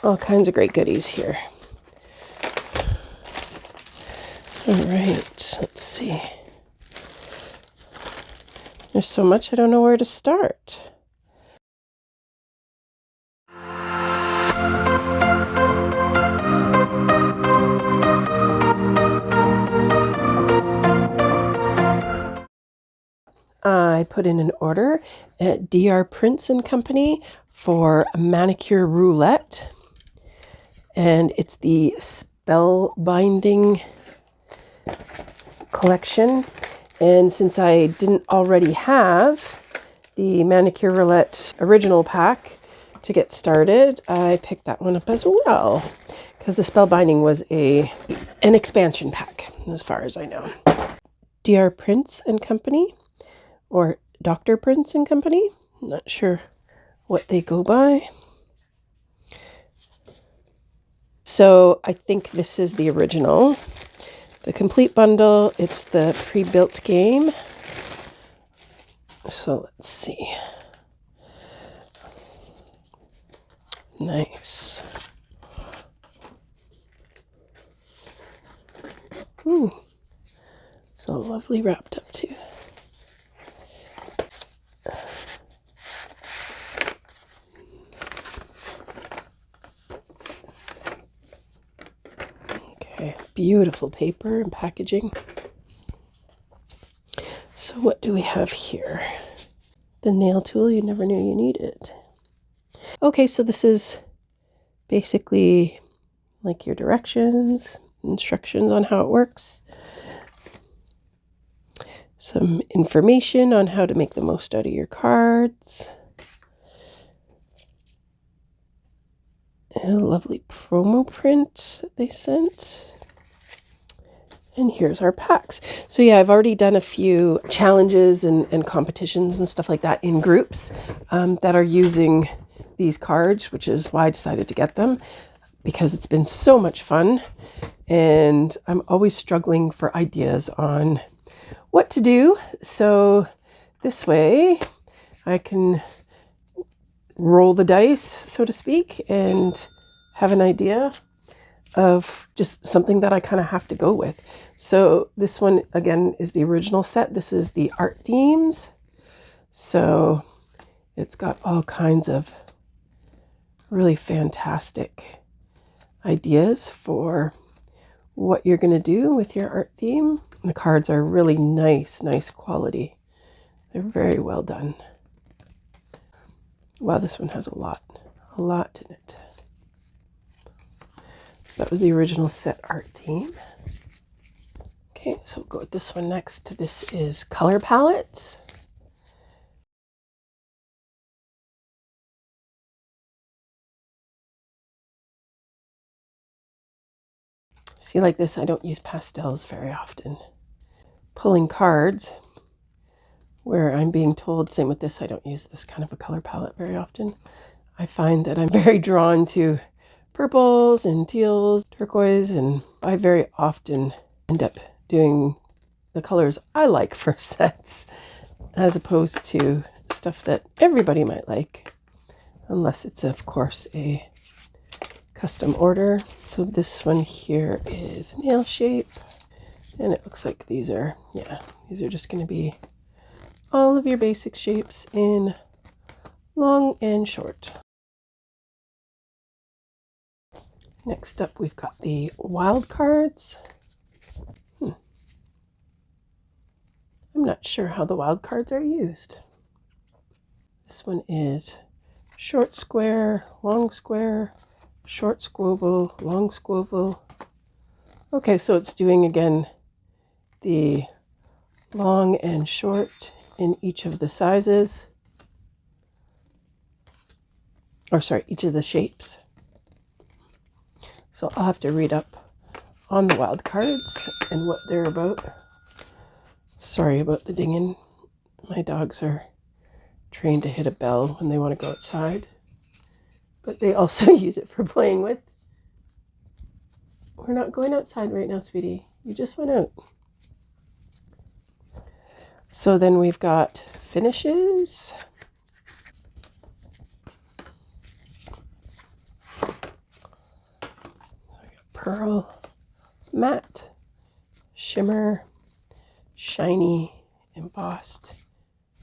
All kinds of great goodies here. All right, let's see. There's so much I don't know where to start. I put in an order at DR Prince & Company for a Manicure Roulette, and it's the spellbinding collection. And since I didn't already have the Manicure Roulette original pack to get started, I picked that one up as well, because the spellbinding was an expansion pack, as far as I know. DR Prince & Company, or Dr. Prince & Company. I'm not sure what they go by. So I think this is the original. The complete bundle, it's the pre-built game. So let's see. Nice. So lovely wrapped up too. Okay, beautiful paper and packaging. So what do we have here? The nail tool you never knew you needed. Okay, so this is basically like your directions, instructions on how it works. Some information on how to make the most out of your cards. And a lovely promo print that they sent. And here's our packs. So yeah, I've already done a few challenges and competitions and stuff like that in groups that are using these cards, which is why I decided to get them, because it's been so much fun. And I'm always struggling for ideas on what to do. So this way I can roll the dice, so to speak, and have an idea of just something that I kind of have to go with. So this one, again, is the original set. This is the art themes. So it's got all kinds of really fantastic ideas for what you're going to do with your art theme. And the cards are really nice quality. They're very well done. Wow, this one has a lot in it. So that was the original set art theme. Okay, so we'll go with this one next. This is color palette. See, like this, I don't use pastels very often. Pulling cards, where I'm being told, same with this, I don't use this kind of a color palette very often. I find that I'm very drawn to purples and teals, turquoise, and I very often end up doing the colors I like for sets, as opposed to stuff that everybody might like, unless it's, of course, a custom order. So this one here is nail shape, and it looks like these are just going to be all of your basic shapes in long and short. Next up, we've got the wild cards. I'm not sure how the wild cards are used. This one is short square, long square, short squoval, long squoval. Okay, so it's doing again the long and short in each of the sizes. Or sorry, each of the shapes. So I'll have to read up on the wild cards and what they're about. Sorry about the dinging. My dogs are trained to hit a bell when they want to go outside, but they also use it for playing with. We're not going outside right now, sweetie. You just went out. So then we've got finishes. Pearl, matte, shimmer, shiny, embossed,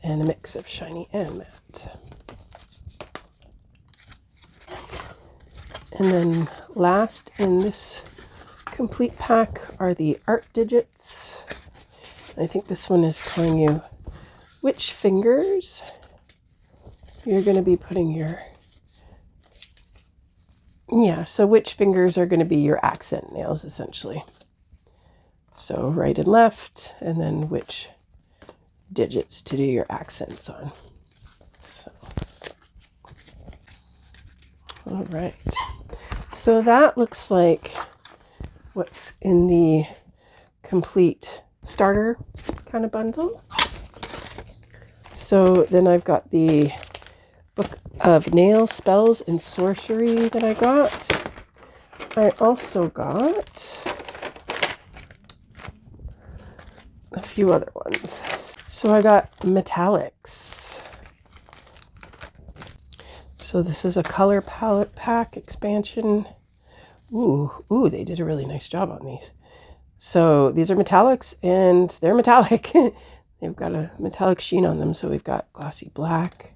and a mix of shiny and matte. And then last in this complete pack are the art digits. I think this one is telling you which fingers you're going to be putting your, so which fingers are going to be your accent nails, essentially. So right and left, and then which digits to do your accents on. So, all right. So that looks like what's in the complete starter kind of bundle. So then I've got the book of nail spells and sorcery that I got. I also got a few other ones. So I got metallics. So this is a color palette pack expansion. Ooh, they did a really nice job on these. So these are metallics and they're metallic. They've got a metallic sheen on them. So we've got glossy black,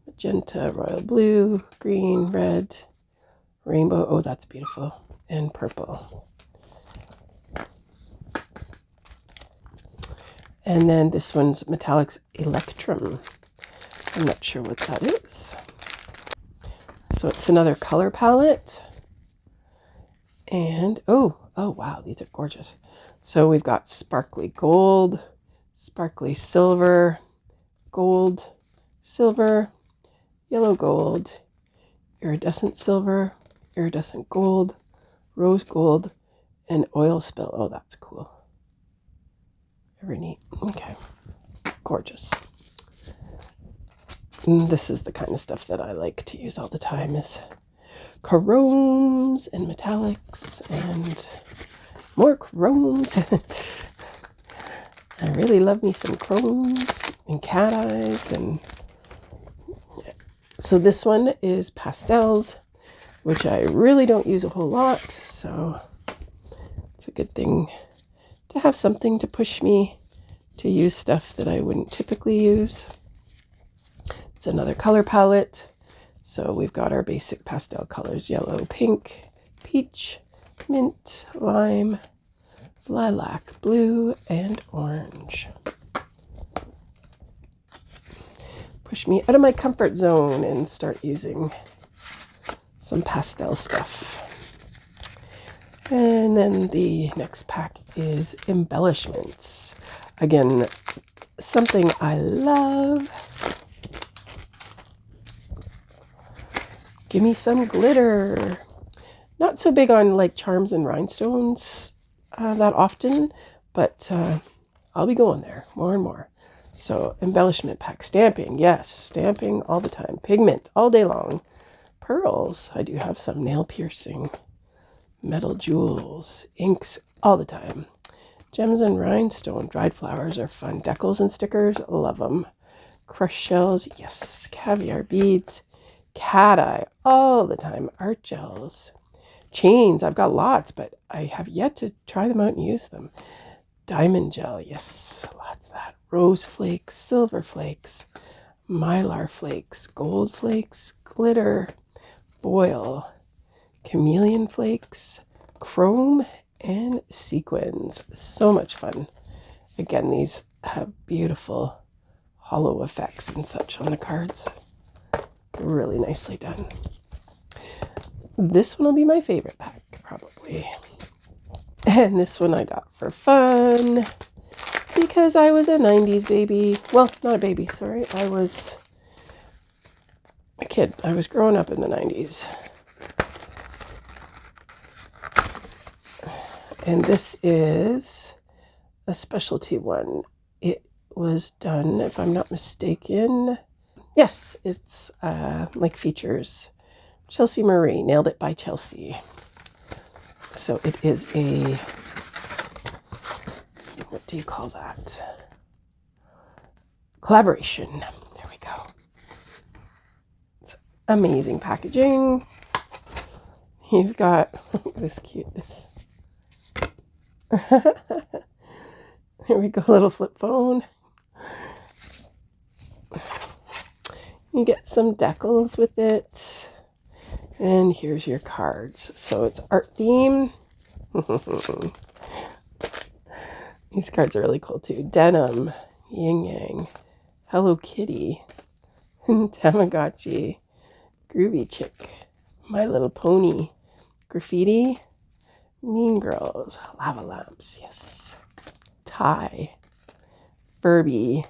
magenta, royal blue, green, red, rainbow. Oh, that's beautiful. And purple. And then this one's metallics electrum. I'm not sure what that is. So it's another color palette. And oh wow, these are gorgeous. So we've got sparkly gold, sparkly silver, gold, silver, yellow gold, iridescent silver, iridescent gold, rose gold, and oil spill. Oh, that's cool. Very neat. Okay. Gorgeous. And this is the kind of stuff that I like to use all the time, is chromes and metallics and more chromes. I really love me some chromes and cat eyes. And so this one is pastels, which I really don't use a whole lot. So it's a good thing to have something to push me to use stuff that I wouldn't typically use. It's another color palette. So we've got our basic pastel colors: yellow, pink, peach, mint, lime, lilac, blue, and orange. Push me out of my comfort zone and start using some pastel stuff. And then the next pack is embellishments. Again, something I love. Give me some glitter. Not so big on like charms and rhinestones that often, but I'll be going there more and more. So embellishment pack, stamping, yes, stamping all the time. Pigment all day long. Pearls, I do have some. Nail piercing, metal jewels, inks all the time. Gems and rhinestone, dried flowers are fun. Decals and stickers, love them. Crushed shells, yes. Caviar beads, cat eye all the time. Art gels, chains, I've got lots, but I have yet to try them out and use them. Diamond gel, yes, lots of that. Rose flakes, silver flakes, mylar flakes, gold flakes, glitter, foil, chameleon flakes, chrome, and sequins. So much fun. Again, these have beautiful hollow effects and such on the cards. Really nicely done. This one will be my favorite pack, probably. And this one I got for fun because I was a 90s baby. Well, not a baby, sorry. I was a kid. I was growing up in the 90s. And this is a specialty one. It was done, if I'm not mistaken. Yes, it's like features Chelsey Marie, Nailed It by Chelsey. So it is a, what do you call that? Collaboration. There we go. It's amazing packaging. You've got this cuteness. Here we go, little flip phone. You get some decals with it. And here's your cards. So it's art theme. These cards are really cool too. Denim, Yin Yang, Hello Kitty, Tamagotchi, Groovy Chick, My Little Pony, Graffiti, Mean Girls, Lava Lamps, yes, Tie, Furby,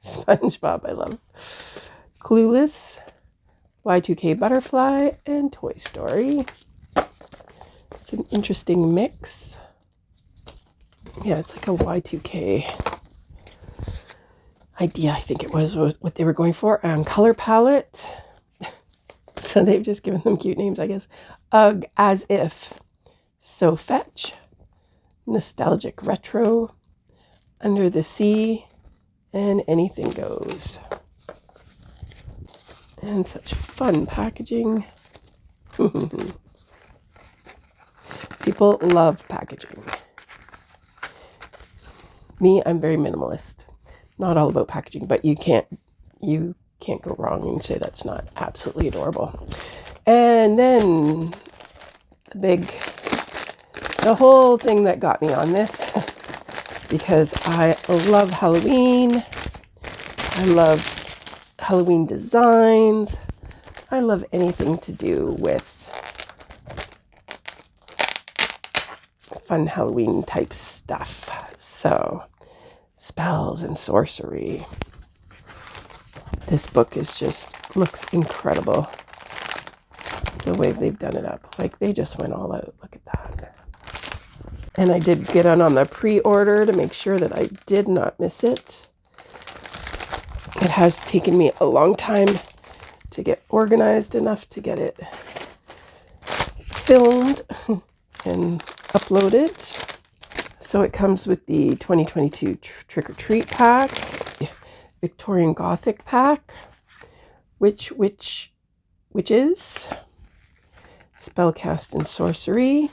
SpongeBob, I love, Clueless, Y2K Butterfly, and Toy Story. It's an interesting mix. Yeah, it's like a Y2K idea, I think it was what they were going for. Color palette. So they've just given them cute names, I guess. Ugh, As If, So Fetch, Nostalgic Retro, Under the Sea, and Anything Goes. And such fun packaging. People love packaging. Me, I'm very minimalist. Not all about packaging, but you can't go wrong and say that's not absolutely adorable. And then the whole thing that got me on this, because I love Halloween. I love Halloween designs. I love anything to do with fun Halloween type stuff. So, spells and sorcery. This book looks incredible. The way they've done it up. Like, they just went all out. Look at that. And I did get on the pre-order to make sure that I did not miss it. It has taken me a long time to get organized enough to get it filmed and uploaded. So it comes with the 2022 Trick or Treat pack, Victorian Gothic pack, which is Spellcast and Sorcery,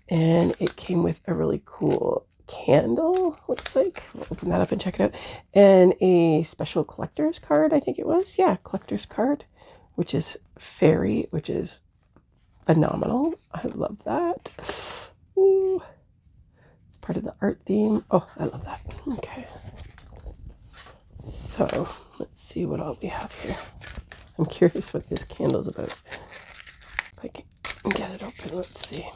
and it came with a really cool candle, looks like. We'll open that up and check it out. And a special collector's card, I think it was. Yeah, collector's card, which is fairy, which is phenomenal. I love that. Ooh. It's part of the art theme. Oh, I love that. Okay. So, let's see what all we have here. I'm curious what this candle's about. If I can get it open, let's see.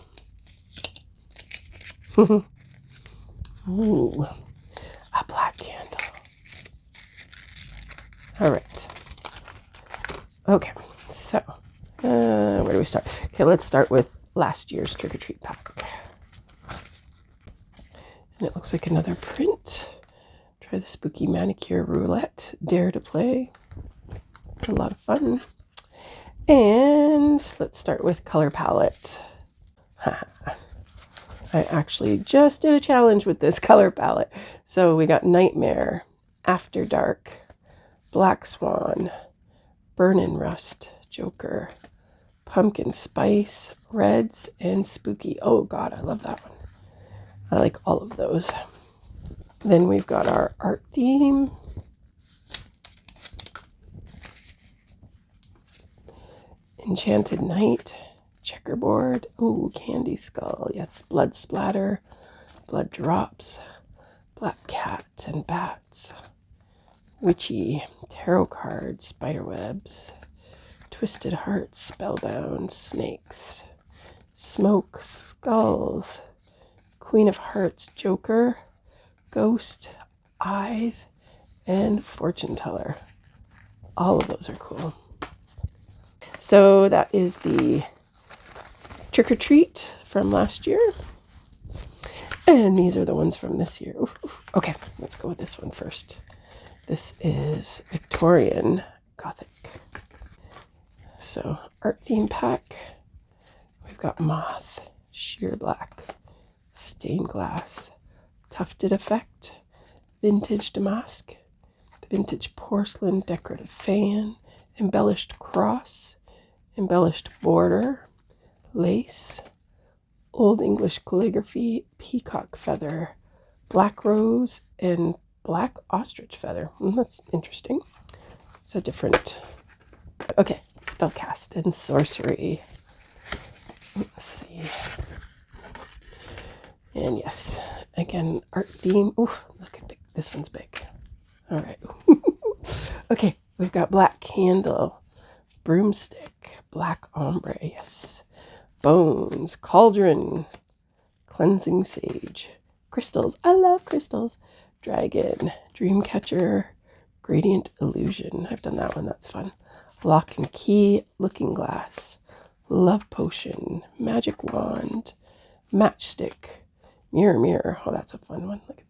Ooh, a black candle. All right. Okay, so where do we start? Okay, let's start with last year's Trick or Treat pack. And it looks like another print. Try the spooky Manicure Roulette. Dare to play. It's a lot of fun. And let's start with color palette. I actually just did a challenge with this color palette. So we got Nightmare, After Dark, Black Swan, Burnin' Rust, Joker, Pumpkin Spice, Reds, and Spooky. Oh God, I love that one. I like all of those. Then we've got our art theme. Enchanted Night, Checkerboard. Ooh, Candy Skull. Yes, Blood Splatter, Blood Drops, Black Cat and Bats, Witchy, Tarot Cards, Spiderwebs, Twisted Hearts, Spellbound, Snakes, Smoke, Skulls, Queen of Hearts, Joker, Ghost, Eyes, and Fortune Teller. All of those are cool. So that is the Trick or Treat from last year. And these are the ones from this year. Oof, oof. Okay, let's go with this one first. This is Victorian Gothic. So, art theme pack. We've got Moth, Sheer Black, Stained Glass, Tufted Effect, Vintage Damask, Vintage Porcelain Decorative Fan, Embellished Cross, Embellished Border, lace, Old English calligraphy, peacock feather, black rose, and black ostrich feather. That's interesting. So different. Okay, Spellcast and Sorcery. Let's see. And yes, again, art theme. Ooh, look at this one's big. All right. Okay, we've got black candle, broomstick, black ombre, yes. Bones, cauldron, cleansing sage, crystals. I love crystals. Dragon, dream catcher, gradient illusion. I've done that one. That's fun. Lock and key, looking glass, love potion, magic wand, matchstick, mirror, mirror. Oh, that's a fun one. Look,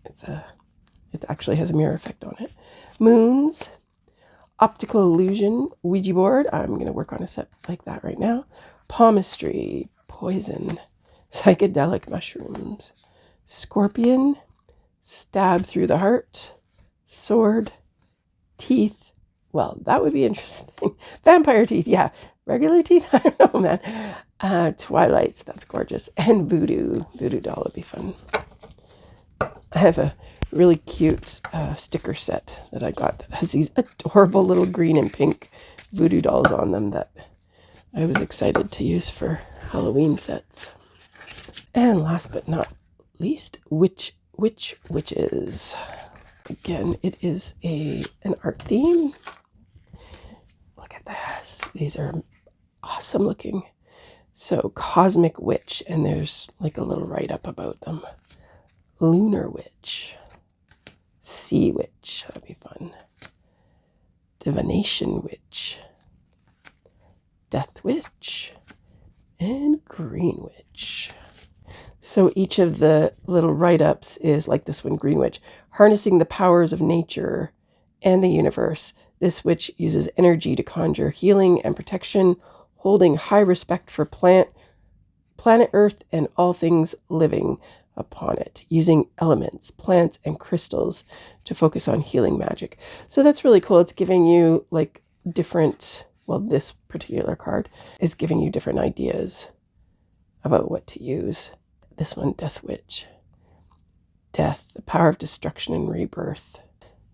it actually has a mirror effect on it. Moons, optical illusion, Ouija board. I'm going to work on a set like that right now. Palmistry, poison, psychedelic mushrooms, scorpion, stab through the heart, sword, teeth. Well, that would be interesting. Vampire teeth, yeah. Regular teeth? I don't know, man. Twilights, that's gorgeous. And voodoo. Voodoo doll would be fun. I have a really cute sticker set that I got that has these adorable little green and pink voodoo dolls on them that I was excited to use for Halloween sets. And last but not least, witches. Again, it is an art theme. Look at this. These are awesome looking. So cosmic witch, and there's like a little write-up about them. Lunar witch. Sea witch. That'd be fun. Divination witch. Death witch. And green witch. So each of the little write-ups is like this one, Green Witch. Harnessing the powers of nature and the universe. This witch uses energy to conjure healing and protection, holding high respect for planet Earth and all things living upon it, using elements, plants, and crystals to focus on healing magic. So that's really cool. It's giving you like different, well, this particular card is giving you different ideas about what to use. This one, Death Witch. Death, the power of destruction and rebirth.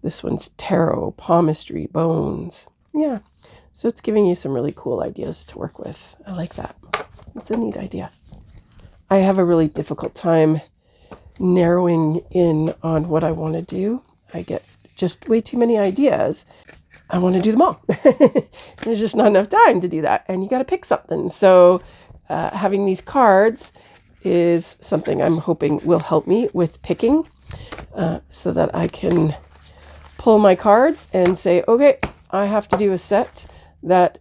This one's tarot, palmistry, bones. Yeah, so it's giving you some really cool ideas to work with. I like that. It's a neat idea. I have a really difficult time narrowing in on what I want to do. I get just way too many ideas. I want to do them all. There's just not enough time to do that. And you got to pick something. So having these cards is something I'm hoping will help me with picking so that I can pull my cards and say, okay, I have to do a set that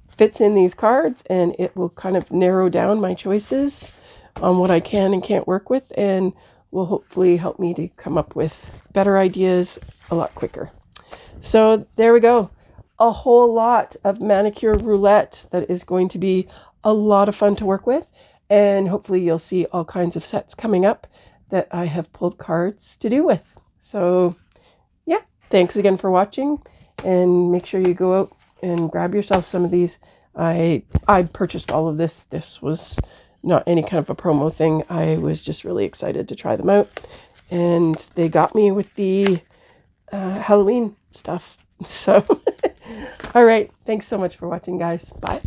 fits in these cards, and it will kind of narrow down my choices on what I can and can't work with, and will hopefully help me to come up with better ideas a lot quicker. So there we go. A whole lot of Manicure Roulette that is going to be a lot of fun to work with. And hopefully you'll see all kinds of sets coming up that I have pulled cards to do with. So yeah, thanks again for watching, and make sure you go out and grab yourself some of these. I purchased all of this. This was not any kind of a promo thing. I was just really excited to try them out, and they got me with the Halloween stuff. So all right, thanks so much for watching, guys. Bye.